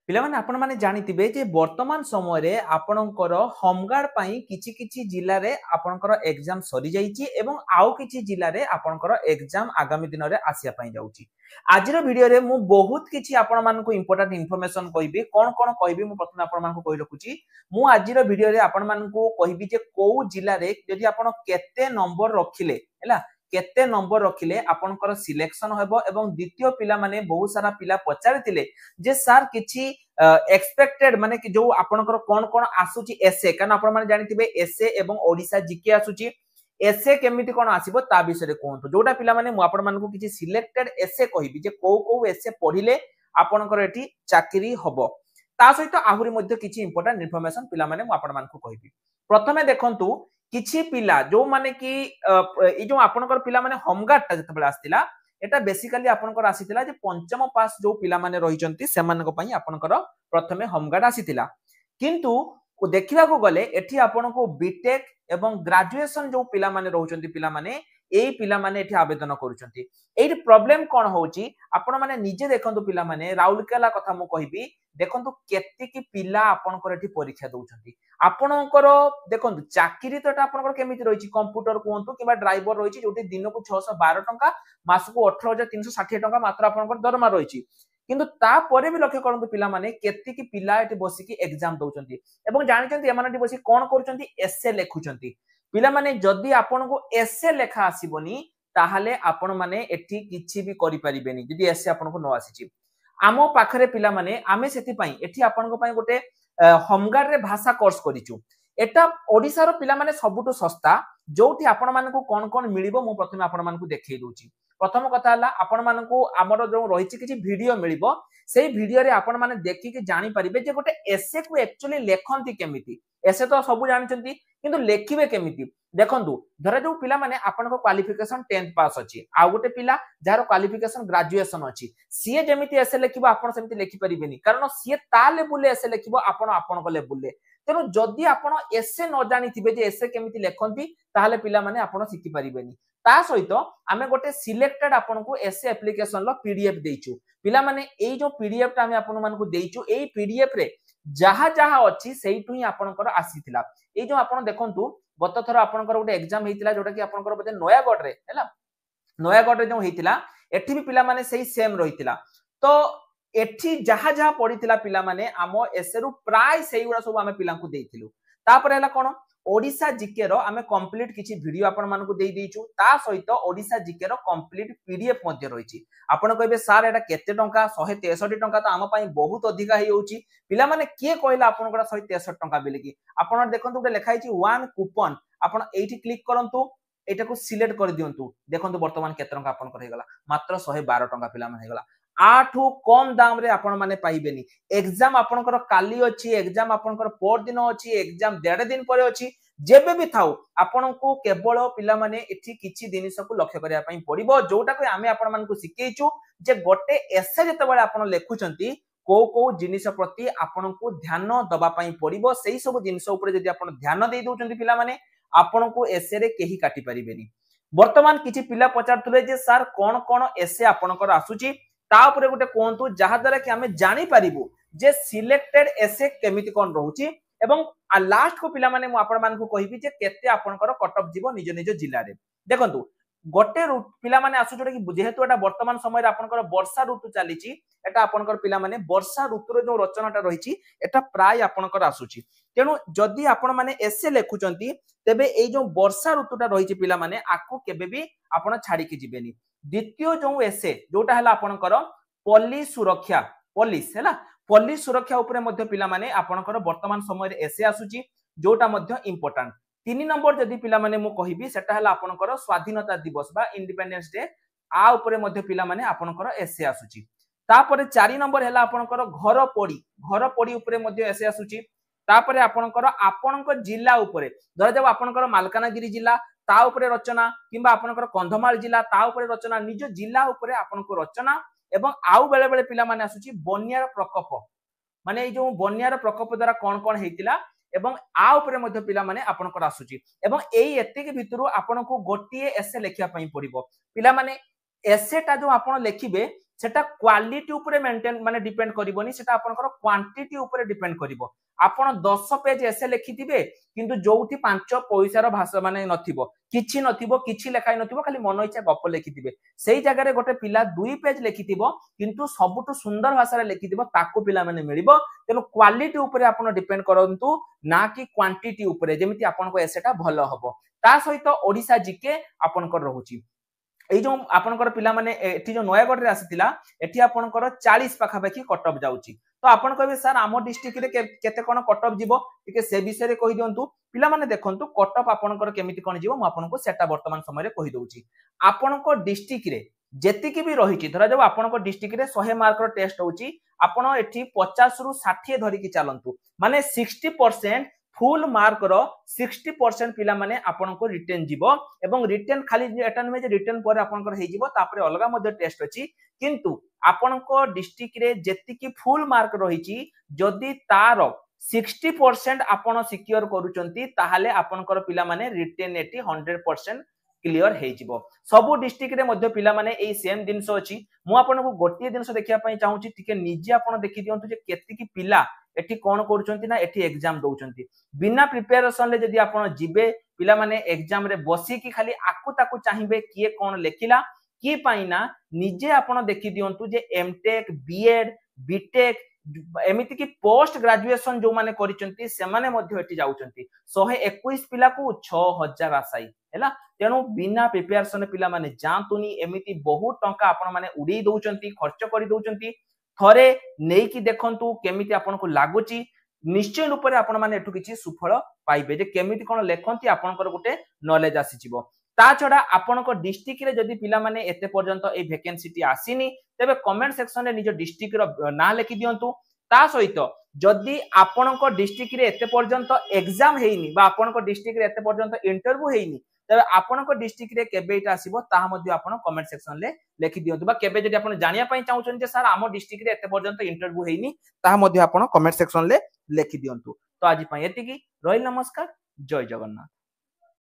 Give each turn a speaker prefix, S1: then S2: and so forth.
S1: पिला माने आपण माने जानिथिबे जे वर्तमान समय रे आपणकर होमगार्ड पई किछि किछि जिल्ला रे आपणकर एग्जाम सरी जाईची एवं आउ किछि जिल्ला रे आपणकर एग्जाम आगामी दिन रे आसिया पई जाउची। आजिर वीडियो रे मु बहुत किछि आपण मानकु इंपोर्टेंट इन्फॉर्मेशन कहबी कोन कोन कहबी मु प्रथम आपण मानकु कहि रखुची। मु आजिर वीडियो रे आपण मानकु कहबी जे को जिल्ला रे यदि आपण केते नंबर रखिले हैला केते नंबर रखिले आपनकर सिलेक्शन हेबो एवं द्वितीय पिला माने बहुत सारा पिला पचारिथिले जे सर किछि एक्सपेक्टेड माने कि जो आपनकर कोन कोन आसुची एसे कारण आपण माने जानिथिबे एसे एवं ओडिसा जीके आसुची एसे केमिति कोन आसीबो ता विषय कोंतु जोटा पिला माने मु आपण मानकु किछि सिलेक्टेड एसे कहिबि जे को एसे पढिले आपनकर एठी चाकरी हबो ता सहित आहुरी मध्ये किछि इंपोर्टेंट इन्फॉर्मेशन पिला माने मु आपण मानकु कहिबि। प्रथमे देखंतु किछि पिला जो माने कि ए जो आपनकर पिला माने होमगार्ड ता जते बेला आस्तिला एटा बेसिकली आपनकर आसीतिला जे पंचम पास जो पिला माने रहिचंती सेमानक पई आपनकर प्रथमे होमगार्ड आसीतिला किंतु देखिबा को गले एठी आपनको बीटेक एवं ग्रेजुएशन जो पिला माने रहउचंती पिला माने एई पिला माने एठी आवेदन करूचंती। एई प्रॉब्लम कोन होउची आपण माने निजे देखंतु पिला माने राउरकेला कथा मु कहिबी देखंतु केते की पिला आपनकर एठी परीक्षा दउचंती आपनकर देखंतु चाकरी तो आपनकर केमिति रहिची कंप्यूटर कोंतु किबा ड्राइवर रहिची जोटी दिन को 612 टंका मास को 18360 टंका मात्र आपनकर दरमा रहिची किंतु ता परे भी लक्ष्य करंतु पिला माने केते की पिला एठी बसी की एग्जाम दउचंती एवं जानिचंती एमाने बसी कोन करूचंती एसे लेखुचंती पिला माने जदी आपनको एसे लेखा आसीबोनी ताहाले आपण माने एठी किछि भी करि परिबेनी जदी एसे आपनको न आसीची आमो पाखरे पिला माने आमे सेति पई एठी आपनको पई गोटे होमगार्ड रे भाषा कोर्स करिचु एटा ओडिसा रो पिला माने सबुटो सस्ता जोठी आपण मानकु कोन कोन मिलिबो मु प्रथमे आपण मानकु देखै दोची। प्रथम कथा हला आपण मानकु हमर जो रहिछि किछि वीडियो मिलिबो सेही वीडियो रे आपण माने देखि कि जानि परिबे जे गोटे एसे को एक्चुअली लेखंती केमिति एसे तो सब जानिचंती किंतु लेखिबे केमिति देखंतु धरे जो पिला माने आपनको क्वालिफिकेशन 10th पास अछि आ गोटे पिला जार क्वालिफिकेशन ग्रेजुएशन अछि सीए जेमिति एसे लेखिबो आपण सेमिति लेखि परिबेनी कारण सीए ता लेवल एसे लेखिबो आपण आपनको लेवल ले तेनु जदी आपण एसे न जानिथिबे जे एसे केमिति लेखंती ताहाले पिला माने आपण सिखि परिबेनी ता सहित आमे गोटे सिलेक्टेड आपनको एसे एप्लीकेशन लो पीडीएफ देइचु पिला माने एई जो पीडीएफ ता आमे आपण मानको देइचु एई पीडीएफ रे जहा जहा अछि सेइटु ही आपनकर आसीथिला एई जो आपण देखंतु गत थर आपनकर गोटे एग्जाम हेतिला जोटा कि आपनकर बते नयागढ़ रे हैला नयागढ़ रे जो हेतिला एठी भी पिला माने सेही सेम रहितिला तो एठी जहा जहा पडितिला पिला माने आमो एसेरु प्राय सेही गुडा सब आमे पिलांकु देइथिलु तापर हैला कोन ओडिसा जीके रो आमे कंप्लीट किछि वीडियो आपण मानकु देइ देइछु ता सहित ओडिसा जीके रो कंप्लीट पीडीएफ मध्ये रहिछि आपण कहबे सर एटा केते टंका 163 टंका तो आम पई बहुत अधिका हे होउछि पिला माने के कहला आपण कोडा 163 टंका बेले कि आपण देखंतु गोटे लेखा हिछि वन कूपन आपण एठी क्लिक करंतु एटा को सिलेक्ट कर दियंतु देखंतु वर्तमान केते टंका आपण कर हेगला मात्र 112 टंका पिला माने हेगला आठू कम दाम रे आपण माने पाइबेनी एग्जाम आपनकर काली अछि एग्जाम आपनकर पर दिन अछि एग्जाम 1.5 दिन परे अछि जेबे भी थाउ आपनको केवल पिला माने एठी किछि दिनिस को लक्ष्य करिया पई पड़िबो जोटा को आमे आपण मानकु सिकेइछु जे गोटे एसे जते बेले आपण लेखुचंती को जिनिस प्रति आपनको ध्यान दबा पई पड़िबो सेही सब जिनिस ऊपर जदी आपण ध्यान देइ दोचंती पिला माने आपनको एसे रे केही काटि परिबेनी। वर्तमान किछि पिला पचारतुले जे सर कोन कोन एसे आपनकर आसुची ता ऊपर गोटे कोंतु जहा द्वारा कि आमे जानि परिबु जे सिलेक्टेड एसे केमिति कोन रहउची एवं लास्ट को पिला माने मु आपण मानकु कहिबी जे केते आपनकर कटअप जीवो निज निज जिल्ला रे देखंतु गोटे पिला माने आसु जोटा कि जेहेतु एटा वर्तमान समय रे आपनकर वर्षा ऋतु चलीची एटा आपनकर पिला माने वर्षा ऋतु रे जो रचनाटा रहिची एटा प्राय आपनकर आसुची तेनु जदी आपण माने एसे लेखुचंती तेबे एई जो वर्षा ऋतुटा रहिची पिला माने आकु केबे भी आपण छाडी के जिबेनी। द्वितीय जो एसे जोटा हला आपनकर पुलिस सुरक्षा पुलिस हैला पुलिस सुरक्षा ऊपर मध्ये पिला माने आपनकर वर्तमान समय रे एसे आसुची जोटा मध्ये इंपोर्टेंट। 3 नंबर जदी पिला माने मु कहिबी सेटा हला आपनकर स्वाधीनता दिवस बा इंडिपेंडेंस डे आ ऊपर मध्ये पिला माने आपनकर एसे आसुची तापरे 4 नंबर हला आपनकर घर पड़ी ऊपर मध्ये एसे आसुची तापरे आपनकर आपनकर जिल्ला ऊपर धर जब आपनकर मालकानगिरी जिल्ला ता ऊपर रचना किंबा आपनकर कंधमाल जिल्ला ता ऊपर रचना निज जिल्ला ऊपर आपनकर रचना एवं आउ बेले बेले पिला माने आसुची बन्यार प्रकोप माने ए जो बन्यार प्रकोप द्वारा कोन कोन हेतिला एवं आ ऊपर मध्ये पिला माने आपनकर आसुची एवं एई एते के भितरु आपनको गोटिए एसे लेखिया पई पड़िबो पिला माने एसे ता जो आपण लेखिबे सेटा क्वालिटी ऊपर मेंटेन माने डिपेंड करबोनी सेटा आपनकर क्वांटिटी ऊपर डिपेंड करबो आपण 10 पेज एसे लिखिथिबे किंतु जोउठी 5 पैसा रो भाषा माने नथिबो किछि नथिबो किछि लेखाइ नथिबो खाली मन इच्छा गप लिखिथिबे सेही जगह रे गोटे पिला 2 पेज लिखिथिबो किंतु सबुटु सुंदर भाषा रे लिखिथिबो ताकू पिला माने मिलिबो तेनु क्वालिटी ऊपर आपण डिपेंड करंतु ना कि क्वांटिटी ऊपर जेमिति आपण को एसेटा भलो हबो ता सहित ओडिसा जीके आपण को रहूची এই যে আপনার পিলা মানে এটি যে নয়াগড় রে আসিলা এটি আপনার 40 পাখাপাখি কটঅফ যাଉଛି তো আপন কইবে স্যার আম ডিস্ট্রিক্ট রে কেতে কোন কটঅফ ଯିବ টিকে সে বিষয়ে কই দিয়ন্তু পিলা মানে দেখন্তু কটঅফ আপনার কেমিতি কোন ଯିବ মু আপনাকে সেটা বর্তমান সময়ে কই দউছি আপনার ডিস্ট্রিক্ট রে যেতিকি भी रही धरा जाऊ आपन डिस्ट्रिक्ट रे 100 मार्क रो टेस्ट होची आपन एठी 50 रु 60 धरि की चलंतु माने 60% फुल मार्क रो 60% पिला माने आपन को रिटर्न जीवो एवं रिटर्न खाली एटा नमे जे रिटर्न पर आपन को हे जीवो तापरे अलगा मध्ये टेस्ट अछि किंतु आपन को डिस्ट्रिक्ट रे जेतिकी फुल मार्क रहिची जदी तार 60% आपन सिक्योर करूचंती ताहाले आपन को पिला माने रिटर्न एटी 100% क्लियर हे जीवो सबु डिस्ट्रिक्ट रे मध्ये पिला माने एई सेम दिनसो अछि मु आपन को गोटिए दिनसो देखिया पई चाहूची टिके निजे आपन देखि दियंतु जे केतिकी पिला एठी कोन करूचंती ना एठी एग्जाम दउचंती बिना प्रिपरेशन ले जदी आपन जिबे पिला माने एग्जाम रे बसी की खाली आकु ताकु चाहिबे किए कोन लेखिला की पाइना निजे आपन देखि दियंतु जे एमटेक बीएड बीटेक एमिति की पोस्ट ग्रेजुएशन जो माने करिचंती से माने मध्ये एठी जाउचंती 121 पिला को 6000 आसाई हैला तेनु बिना प्रिपरेशन पिला माने जानतुनी एमिति बहुत टंका आपन माने उडी दउचंती खर्च करि दउचंती थरे नेई की देखंतु केमिति आपन को लागुची निश्चय रूप से आपण माने एठु किछि सुफल पाइबे जे केमिति कोन लेखंती आपनकर गुटे नॉलेज आसी जिवो ता छडा आपनकर डिस्ट्रिक्ट रे जदी पिला माने एते पर्यंत ए वैकेंसी आसीनी तेबे कमेंट सेक्शन रे निज डिस्ट्रिक्ट रो ना लिखि दियंतु ता सहित जदी आपनकर डिस्ट्रिक्ट रे एते पर्यंत एग्जाम हेइनी बा आपनकर डिस्ट्रिक्ट रे एते पर्यंत इंटरव्यू हेइनी तेबे आपनकर डिस्ट्रिक्ट रे केबे इटा आसीबो ता मध्ये आपण कमेंट सेक्शन रे लिखि दियंतु बा केबे जदी आपण जानिया पई चाहउछन जे सर आम डिस्ट्रिक्ट रे एते पर्यंत इंटरव्यू हेइनी ता मध्ये आपण कमेंट सेक्शन रे लिखि दियंतु तो आज पई एतिकी रही नमस्कार जय जगन्नाथ।